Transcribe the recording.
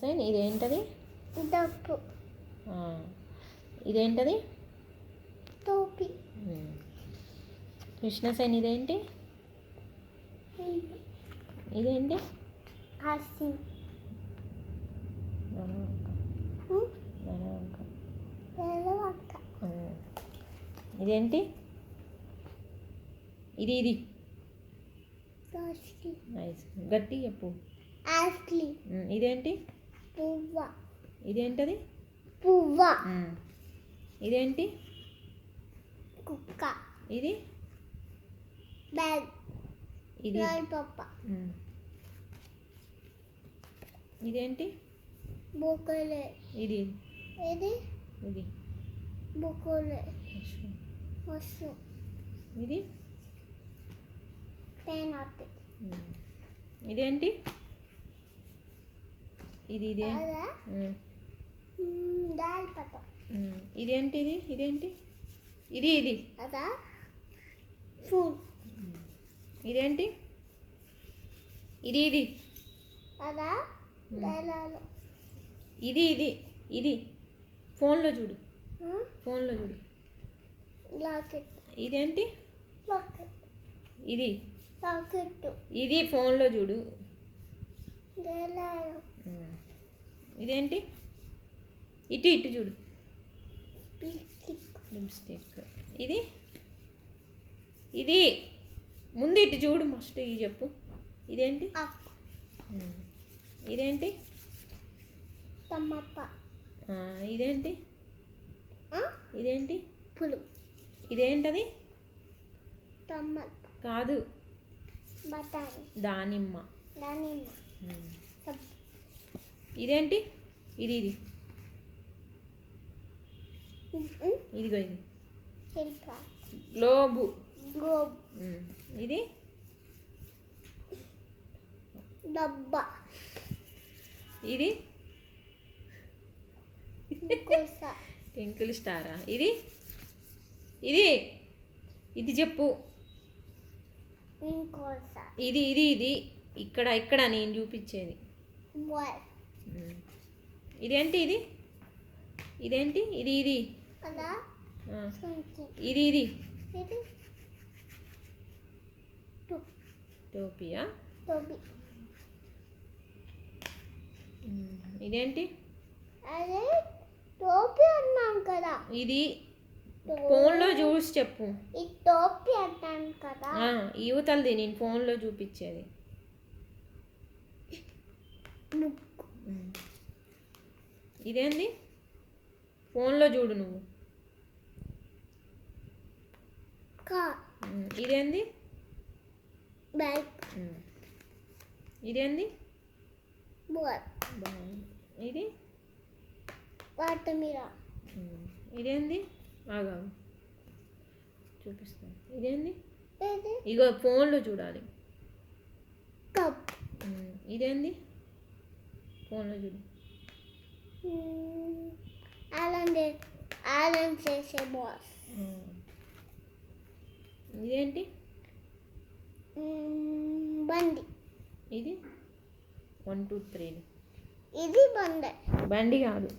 Sign ఇదేంటది? డప్పు. ఇదేంటది? టోపీ. Krishna sign ఇదేంటి? ఇదేంటి? హాస్యం. ఇదేంటి? ఇది ఇది నైస్. గట్టి చెప్పు. ఇదేంటి? పువ్వ. ఇదేంటది? పువ్వ. ఇదేంటి? కుక్క. ఇది బ్యాగ్. ఇది పప్ప. ఇదేంటి? బొక్కలే. ఇది ఇది ఇది బొక్కలే. వస్తు. ఇది పైనాపిల్. ఇదేంటి? ఇది ఇదే దాల్ పట్ట. ఇదేంటి? ఇది ఇదేంటి? ఇది ఇది అదా ఫుడ్. ఇదేంటి? ఇది ఇది అదా దళాలు. ఇది ఇది ఇది ఫోన్లో చూడు. ఫోన్లో చూడు. లాకెట్. ఇదేంటి? లాకెట్. ఇది లాకెట్. ఇది ఫోన్లో చూడు. దళాలు. ఇదేంటి? ఇటు ఇటు చూడు. లిప్స్టిక్. ఇది ఇది ముందు ఇటు చూడు. మస్ట్ ఇది చెప్పు. ఇదేంటి? ఇదేంటి? టమాటా. ఇదేంటి? ఇదేంటి? పులు. ఇదేంటది? టమాటా కాదు, బఠానీ. దానిమ్మ. దానిమ్మ. ఇదేంటి? ఇది ఇది ఇదిగో ఇది శిల్ప. గ్లోబు. గ్లోబ్. ఇది డబ్బా. ఇది కోస. ట్వింకిల్ స్టారా? ఇది ఇది ఇది చెప్పు. కోస. ఇది ఇది ఇది ఇక్కడ ఇక్కడ నేను చూపించేది. బాయ్. ఇదేంటి? ఇది ఇదేంటి? ఇది ఇది అదా ఇది ఇది ఇది టోపియా? టోపీ. ఇదేంటి? అదే టోపీ అన్నాం కదా. ఇది ఫోన్లో చూసి చెప్పు. ఈ టోపీ అన్నాను కదా. యువతలది నేను ఫోన్లో చూపించేది. ఇదేంది? ఫోన్లో చూడు నువ్వు. ఇదేంది? బ్యాగ్. ఇదేంది? బాల్. ఇది వాటర్ మిరర్. ఇదేంది? ఆగా చూపిస్తాను. ఇదేంది? ఇది ఇగో ఫోన్లో చూడాలి. కప్. ఇదేంది? ఫోన్లో చూడు. ఆలం చేసే బాస్. ఇదేంటి? బండి. ఇది 1 2 3. ఇది బండి. బండి కాదు.